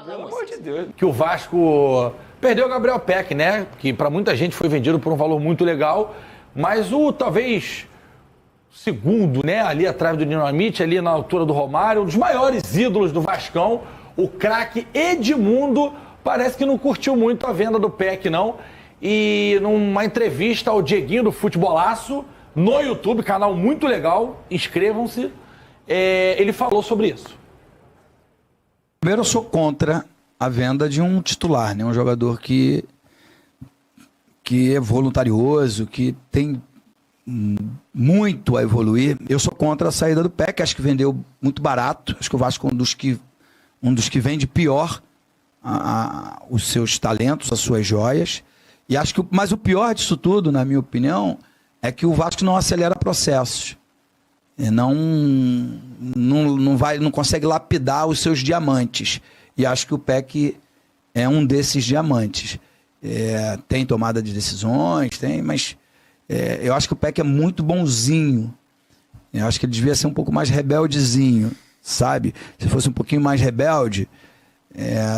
Pelo amor de Deus. Que o Vasco perdeu o Gabriel Peck, né? Que para muita gente foi vendido por um valor muito legal, mas o talvez segundo, né? Ali atrás do Dinamite, ali na altura do Romário, um dos maiores ídolos do Vascão, o craque Edmundo, parece que não curtiu muito a venda do Peck, não. E numa entrevista ao Dieguinho do Futebolaço, no YouTube, canal muito legal, inscrevam-se, ele falou sobre isso. Primeiro, eu sou contra a venda de um titular, né? Um jogador que é voluntarioso, que tem muito a evoluir. Eu sou contra a saída do Peck, acho que vendeu muito barato. Acho que o Vasco é um dos que vende pior os seus talentos, as suas joias. E acho que, mas o pior disso tudo, na minha opinião, é que o Vasco não acelera processos. Não consegue lapidar os seus diamantes. E acho que o Peck é um desses diamantes. Tem tomada de decisões, mas eu acho que o Peck é muito bonzinho. Eu acho que ele devia ser um pouco mais rebeldezinho, sabe? Se fosse um pouquinho mais rebelde,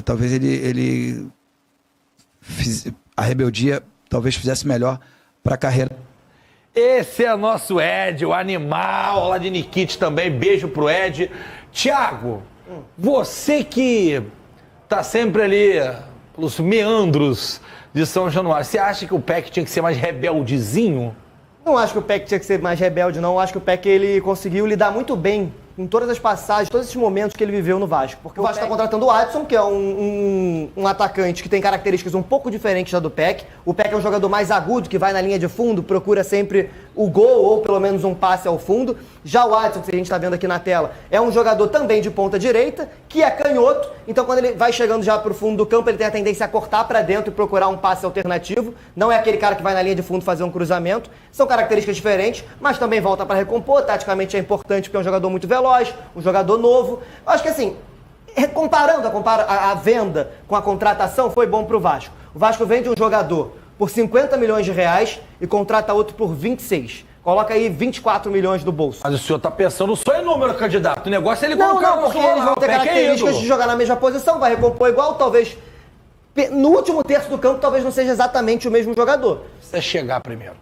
talvez a rebeldia talvez fizesse melhor para a carreira. Esse é nosso Ed, o animal lá de Nikit também. Beijo pro Ed. Thiago, você que tá sempre ali pelos meandros de São Januário, você acha que o Peck tinha que ser mais rebeldezinho? Não acho que o Peck tinha que ser mais rebelde, não. Eu acho que o Peck ele conseguiu lidar muito bem em todas as passagens, todos esses momentos que ele viveu no Vasco. Porque o Vasco está contratando o Adson, que é um atacante que tem características um pouco diferentes da do Peck. O Peck é um jogador mais agudo, que vai na linha de fundo, procura sempre o gol ou pelo menos um passe ao fundo. Já o Adson, que a gente está vendo aqui na tela, é um jogador também de ponta direita, que é canhoto. Então quando ele vai chegando já para o fundo do campo, ele tem a tendência a cortar para dentro e procurar um passe alternativo. Não é aquele cara que vai na linha de fundo fazer um cruzamento. São características diferentes, mas também volta para recompor. Taticamente é importante porque é um jogador muito veloz, um jogador novo. Eu acho que assim, comparando a venda com a contratação, foi bom para o Vasco. O Vasco vende um jogador por 50 milhões de reais e contrata outro por 26. Coloca aí 24 milhões do bolso. Mas o senhor tá pensando só em número, candidato. O negócio é ele colocar Não, porque eles vão ter características de jogar na mesma posição, vai recompor igual, talvez no último terço do campo, talvez não seja exatamente o mesmo jogador. Precisa chegar primeiro.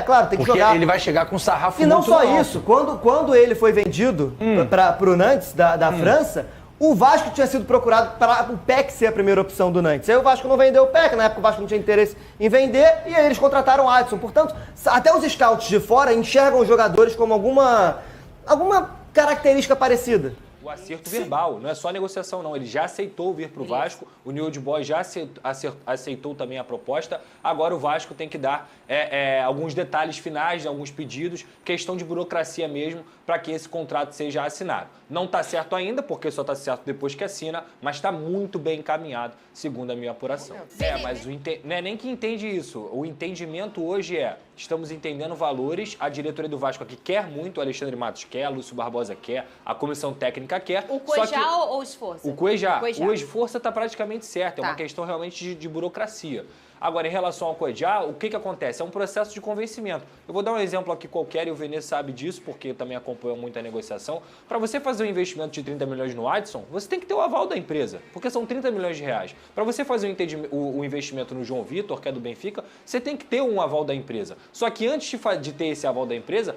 Claro, tem que porque jogar. Ele vai chegar com sarrafo E não muito só alto. isso, quando ele foi vendido para o Nantes, da França, o Vasco tinha sido procurado para o Peck ser a primeira opção do Nantes. Aí o Vasco não vendeu o Peck, na época o Vasco não tinha interesse em vender, e aí eles contrataram o Adson. Portanto, até os scouts de fora enxergam os jogadores como alguma característica parecida. O acerto verbal, não é só negociação não, ele já aceitou vir para o Vasco, o New Old Boys já aceitou também a proposta, agora o Vasco tem que dar alguns detalhes finais, alguns pedidos, questão de burocracia mesmo, para que esse contrato seja assinado. Não está certo ainda, porque só está certo depois que assina, mas está muito bem encaminhado, segundo a minha apuração. Mas não é nem que entende isso, o entendimento hoje estamos entendendo valores, a diretoria do Vasco aqui quer muito, o Alexandre Matos quer, Lúcio Barbosa quer, a comissão técnica quer. O Cuejá ou o Esforça? O Cuejá. O Esforça está praticamente certo, é uma questão realmente de burocracia. Agora, em relação ao Cuejá, o que acontece? É um processo de convencimento. Eu vou dar um exemplo aqui qualquer, e o Vene sabe disso, porque também acompanhou muito a negociação. Para você fazer um investimento de 30 milhões no Adson, você tem que ter o aval da empresa, porque são 30 milhões de reais. Para você fazer o investimento no João Vitor, que é do Benfica, você tem que ter um aval da empresa. Só que antes de ter esse aval da empresa,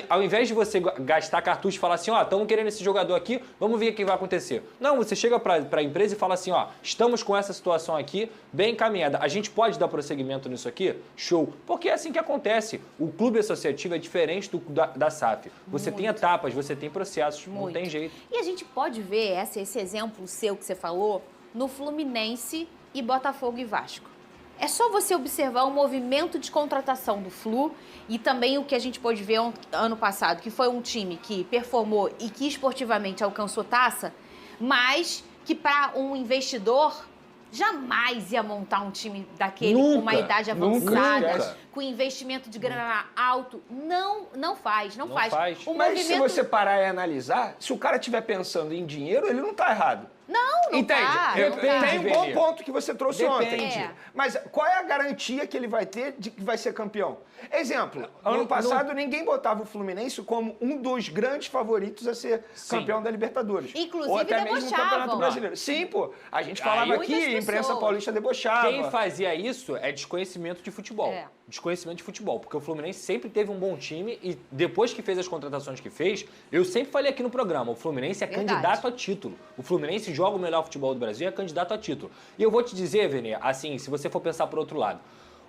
ao invés de você gastar cartucho e falar assim, estamos querendo esse jogador aqui, vamos ver o que vai acontecer. Não, você chega para a empresa e fala assim, estamos com essa situação aqui bem encaminhada. A gente pode dar prosseguimento nisso aqui? Show. Porque é assim que acontece. O clube associativo é diferente da SAF. Você tem etapas, você tem processos, não tem jeito. E a gente pode ver esse exemplo seu que você falou no Fluminense e Botafogo e Vasco. É só você observar o movimento de contratação do Flu e também o que a gente pôde ver ano passado, que foi um time que performou e que esportivamente alcançou taça, mas que para um investidor jamais ia montar um time daquele com uma idade avançada, com investimento de grana alto, não faz. Não faz. O Mas se movimento... você parar e analisar, se o cara estiver pensando em dinheiro, ele não está errado. Não Entende? tá. Tem um bom Vene. ponto que você trouxe ontem. É. Mas qual é a garantia que ele vai ter de que vai ser campeão? Exemplo, ano passado ninguém botava o Fluminense como um dos grandes favoritos a ser campeão da Libertadores. Inclusive, ou até mesmo no debochavam. Campeonato Brasileiro. Sim, pô. A gente falava muitas aqui, a imprensa pessoas. paulista debochava. Quem fazia isso é desconhecimento de futebol. É. Desconhecimento de futebol, porque o Fluminense sempre teve um bom time e depois que fez as contratações que fez, eu sempre falei aqui no programa, o Fluminense é Verdade. candidato a título. O Fluminense joga o melhor futebol do Brasil e é candidato a título. E eu vou te dizer, Vene, assim, se você for pensar por outro lado,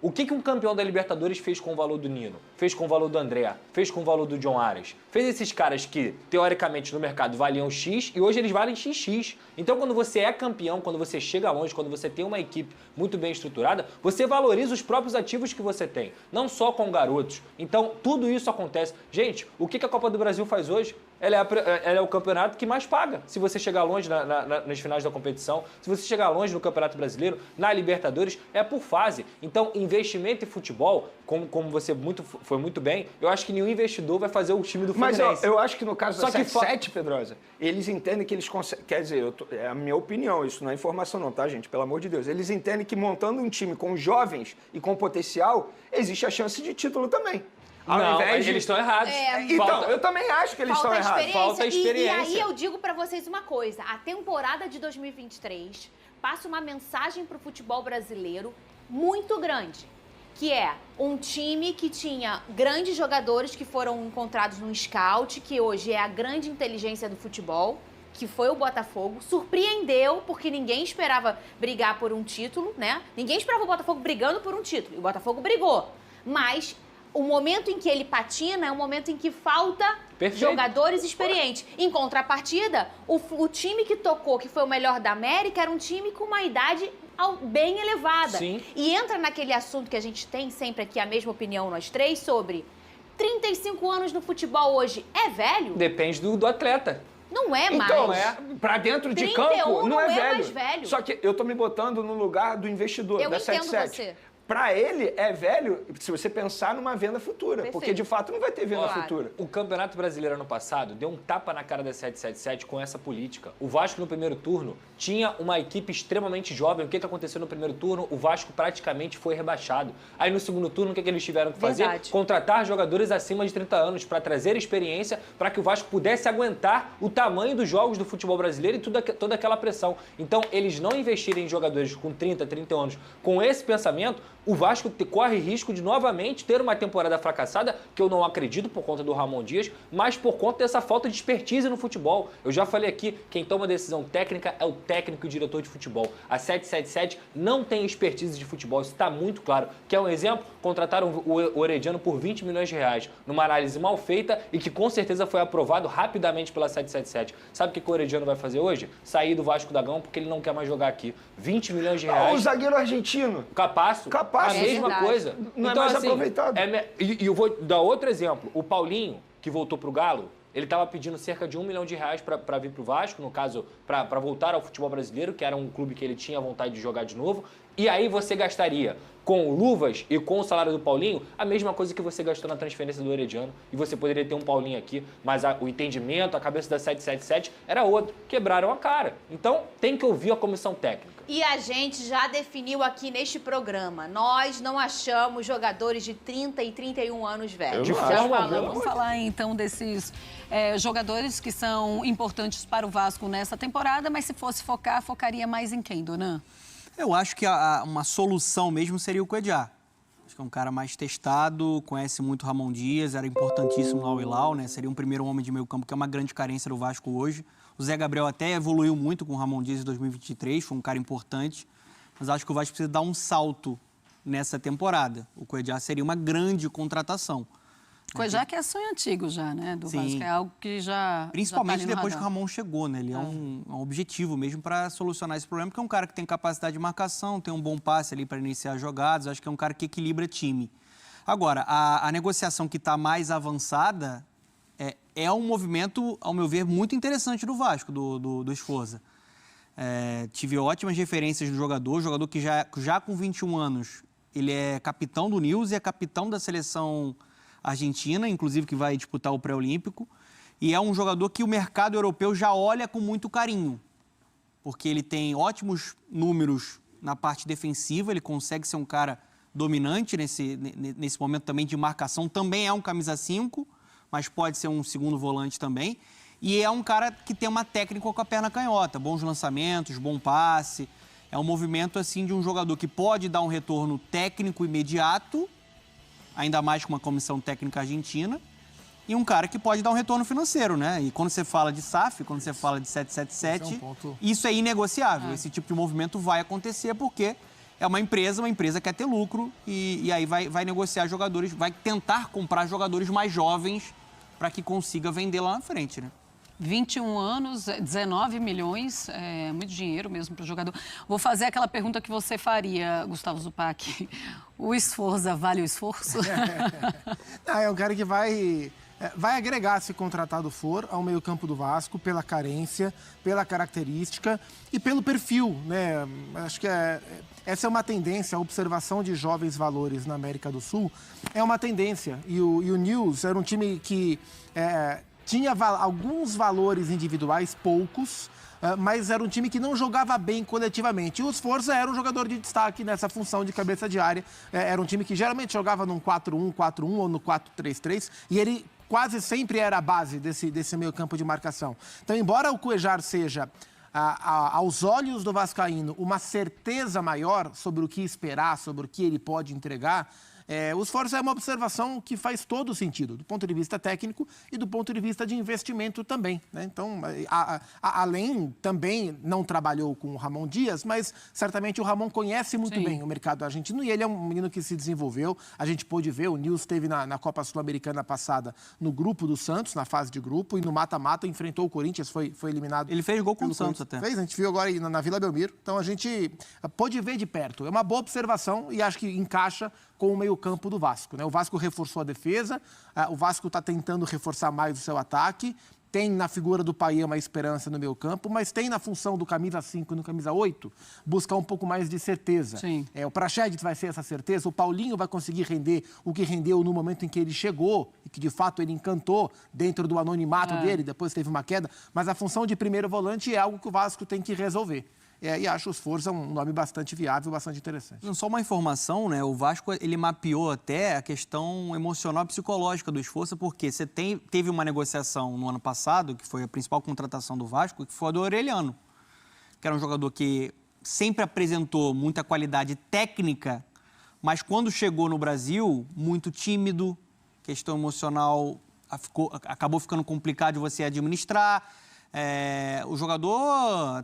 o que um campeão da Libertadores fez com o valor do Nino? Fez com o valor do André? Fez com o valor do John Arias? Fez esses caras que, teoricamente, no mercado valiam X e hoje eles valem XX. Então, quando você é campeão, quando você chega longe, quando você tem uma equipe muito bem estruturada, você valoriza os próprios ativos que você tem, não só com garotos. Então, tudo isso acontece. Gente, o que a Copa do Brasil faz hoje? Ela é o campeonato que mais paga. Se você chegar longe nas finais da competição, se você chegar longe no Campeonato Brasileiro, na Libertadores, é por fase. Então, investimento em futebol, como você foi muito bem, eu acho que nenhum investidor vai fazer o time do Mas Fluminense. eu acho que no caso Só da que 7-7, Pedrosa, eles entendem que eles conseguem... Quer dizer, é a minha opinião, isso não é informação não, tá, gente? Pelo amor de Deus. Eles entendem que montando um time com jovens e com potencial, existe a chance de título também. Ao Não, invés mas de... eles estão errados. Então, eu também acho que eles estão Falta errados. experiência. Falta experiência. E aí eu digo pra vocês uma coisa. A temporada de 2023 passa uma mensagem pro futebol brasileiro muito grande. Que é um time que tinha grandes jogadores que foram encontrados no scout, que hoje é a grande inteligência do futebol, que foi o Botafogo. Surpreendeu, porque ninguém esperava brigar por um título, né? Ninguém esperava o Botafogo brigando por um título. E o Botafogo brigou. Mas o momento em que ele patina é um momento em que falta jogadores experientes. Em contrapartida, o time que tocou, que foi o melhor da América, era um time com uma idade bem elevada. Sim. E entra naquele assunto que a gente tem sempre aqui, a mesma opinião nós três, sobre 35 anos no futebol hoje é velho? Depende do atleta. Não é mais. Então, pra dentro de 31 campo, não é velho. mais velho. Só que eu tô me botando no lugar do investidor, Eu da entendo 77. você. Pra ele, é velho se você pensar numa venda futura. Perfeito. Porque, de fato, não vai ter venda Claro. futura. O Campeonato Brasileiro ano passado deu um tapa na cara da 777 com essa política. O Vasco no primeiro turno tinha uma equipe extremamente jovem. O que aconteceu no primeiro turno? O Vasco praticamente foi rebaixado. Aí no segundo turno, o que eles tiveram que fazer? Verdade. Contratar jogadores acima de 30 anos para trazer experiência para que o Vasco pudesse aguentar o tamanho dos jogos do futebol brasileiro e toda aquela pressão. Então, eles não investirem em jogadores com 30, 30 anos com esse pensamento, o Vasco corre risco de novamente ter uma temporada fracassada, que eu não acredito por conta do Ramon Dias, mas por conta dessa falta de expertise no futebol. Eu já falei aqui, quem toma decisão técnica é o técnico e o diretor de futebol. A 777 não tem expertise de futebol, isso está muito claro. Quer um exemplo? Contrataram o Orediano por 20 milhões de reais, numa análise mal feita e que com certeza foi aprovado rapidamente pela 777. Sabe o que o Orediano vai fazer hoje? Sair do Vasco da Gama porque ele não quer mais jogar aqui. 20 milhões de reais. O zagueiro argentino. Capasso. Capasso. A mesma verdade. coisa. Não é mais aproveitado. E eu vou dar outro exemplo. O Paulinho, que voltou pro Galo, ele estava pedindo cerca de R$1 milhão para vir pro Vasco, no caso, para voltar ao futebol brasileiro, que era um clube que ele tinha vontade de jogar de novo. E aí você gastaria com luvas e com o salário do Paulinho a mesma coisa que você gastou na transferência do Herediano. E você poderia ter um Paulinho aqui, mas o entendimento, a cabeça da 777 era outro. Quebraram a cara. Então tem que ouvir a comissão técnica. E a gente já definiu aqui neste programa. Nós não achamos jogadores de 30 e 31 anos velhos. De Já forma falamos. alguma. Vamos falar então desses jogadores que são importantes para o Vasco nessa temporada, mas se fosse focar, focaria mais em quem, Donan? Eu acho que uma solução mesmo seria o Cuejá. Acho que é um cara mais testado, conhece muito o Ramon Dias, era importantíssimo no Al-Hilal, né? Seria um primeiro homem de meio campo, que é uma grande carência do Vasco hoje. O Zé Gabriel até evoluiu muito com o Ramon Dias em 2023, foi um cara importante, mas acho que o Vasco precisa dar um salto nessa temporada. O Cuejá seria uma grande contratação. Cuejá que é sonho antigo já, né, do Sim. Vasco, é algo que já Principalmente já tá ali no depois que o radar. Ramon chegou, né? Ele é um objetivo mesmo para solucionar esse problema, porque é um cara que tem capacidade de marcação, tem um bom passe ali para iniciar jogadas, acho que é um cara que equilibra time. Agora, a negociação que está mais avançada é um movimento, ao meu ver, muito interessante do Vasco, do Sforza. Tive ótimas referências do jogador que já com 21 anos Ele é capitão do Nils e é capitão da seleção argentina, inclusive que vai disputar o pré-olímpico. E é um jogador que o mercado europeu já olha com muito carinho, porque ele tem ótimos números na parte defensiva, ele consegue ser um cara dominante nesse momento também de marcação, também é um camisa 5, mas pode ser um segundo volante também. E é um cara que tem uma técnica com a perna canhota, bons lançamentos, bom passe. É um movimento assim de um jogador que pode dar um retorno técnico imediato, ainda mais com uma comissão técnica argentina, e um cara que pode dar um retorno financeiro, né? E quando você fala de SAF, quando você fala de 777, isso é inegociável. Esse tipo de movimento vai acontecer porque é uma empresa quer ter lucro e aí vai negociar jogadores, vai tentar comprar jogadores mais jovens para que consiga vender lá na frente, né? 21 anos, 19 milhões, é muito dinheiro mesmo para o jogador. Vou fazer aquela pergunta que você faria, Gustavo Zupac. O Sforza vale o esforço? Não, é um cara que vai agregar, se contratado for, ao meio-campo do Vasco, pela carência, pela característica e pelo perfil, né? Acho que essa é uma tendência, a observação de jovens valores na América do Sul é uma tendência. E o Nils era um time que tinha alguns valores individuais, poucos, mas era um time que não jogava bem coletivamente. E o Sforza era um jogador de destaque nessa função de cabeça de área. Era um time que geralmente jogava num 4-1, 4-1 ou no 4-3-3, e ele quase sempre era a base desse meio campo de marcação. Então, embora o Cuéllar seja, aos olhos do vascaíno, uma certeza maior sobre o que esperar, sobre o que ele pode entregar, o Sforza é uma observação que faz todo sentido, do ponto de vista técnico e do ponto de vista de investimento também, né? Então, além, também não trabalhou com o Ramon Dias, mas certamente o Ramon conhece muito bem o mercado argentino e ele é um menino que se desenvolveu. A gente pôde ver, o Nils esteve na Copa Sul-Americana passada no grupo do Santos, na fase de grupo, e no mata-mata enfrentou o Corinthians, foi eliminado. Ele fez gol com o Santos até. Fez, a gente viu agora na Vila Belmiro, então a gente pôde ver de perto. É uma boa observação e acho que encaixa com o meio-campo do Vasco, né? O Vasco reforçou a defesa, o Vasco está tentando reforçar mais o seu ataque, tem na figura do Payet uma esperança no meio-campo, mas tem na função do camisa 5 e no camisa 8 buscar um pouco mais de certeza. Sim. O Praxedes vai ser essa certeza, o Paulinho vai conseguir render o que rendeu no momento em que ele chegou e que de fato ele encantou dentro do anonimato dele, depois teve uma queda, mas a função de primeiro volante é algo que o Vasco tem que resolver. E acho o Sforza um nome bastante viável, bastante interessante. Só uma informação, né? O Vasco, ele mapeou até a questão emocional e psicológica do Sforza, porque você teve uma negociação no ano passado, que foi a principal contratação do Vasco, que foi a do Orelhano, que era um jogador que sempre apresentou muita qualidade técnica, mas quando chegou no Brasil, muito tímido, questão emocional acabou ficando complicado de você administrar.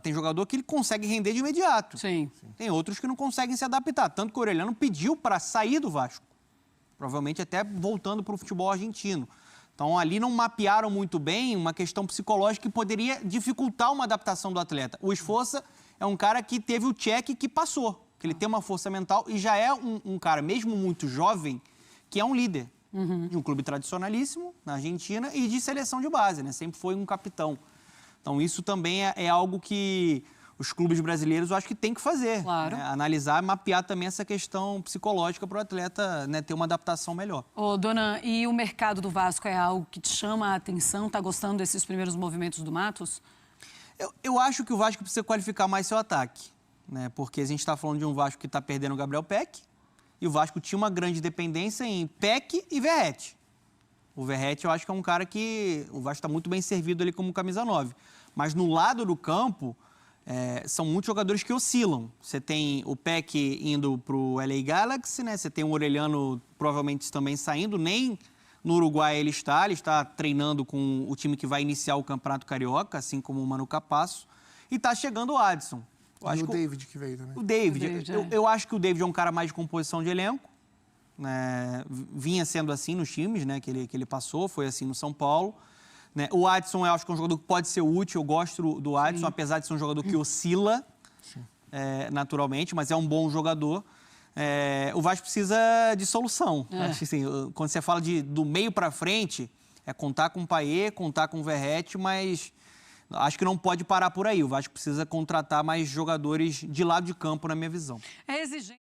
Tem jogador que ele consegue render de imediato. Sim. Tem outros que não conseguem se adaptar. Tanto que o Orelhano pediu para sair do Vasco. Provavelmente até voltando para o futebol argentino. Então, ali não mapearam muito bem uma questão psicológica que poderia dificultar uma adaptação do atleta. O Sforza é um cara que teve o check que passou, que ele tem uma força mental e já é um cara, mesmo muito jovem, que é um líder de um clube tradicionalíssimo na Argentina e de seleção de base, né? Sempre foi um capitão. Então, isso também é algo que os clubes brasileiros, eu acho que tem que fazer. Claro. Né? Analisar, mapear também essa questão psicológica para o atleta, né, ter uma adaptação melhor. Ô, Dona, e o mercado do Vasco é algo que te chama a atenção? Tá gostando desses primeiros movimentos do Matos? Eu acho que o Vasco precisa qualificar mais seu ataque, né? Porque a gente está falando de um Vasco que está perdendo o Gabriel Peck, e o Vasco tinha uma grande dependência em Peck e Verratti. O Verratti, eu acho que é um cara que o Vasco está muito bem servido ali como camisa 9. Mas no lado do campo, são muitos jogadores que oscilam. Você tem o Peck indo para o LA Galaxy, né? Você tem o Orelhano provavelmente também saindo. Nem no Uruguai ele está treinando com o time que vai iniciar o Campeonato Carioca, assim como o Manu Capasso. E está chegando o Adson. E o David que veio também. O David. Eu acho que o David é um cara mais de composição de elenco. Vinha sendo assim nos times, né, que ele passou, foi assim no São Paulo. Né? O Adson, eu acho que é um jogador que pode ser útil, eu gosto do Adson, apesar de ser um jogador que oscila naturalmente, mas é um bom jogador. O Vasco precisa de solução. Acho que, assim, quando você fala do meio para frente, é contar com o Payet, contar com o Verratti, mas acho que não pode parar por aí. O Vasco precisa contratar mais jogadores de lado de campo, na minha visão. É exigente.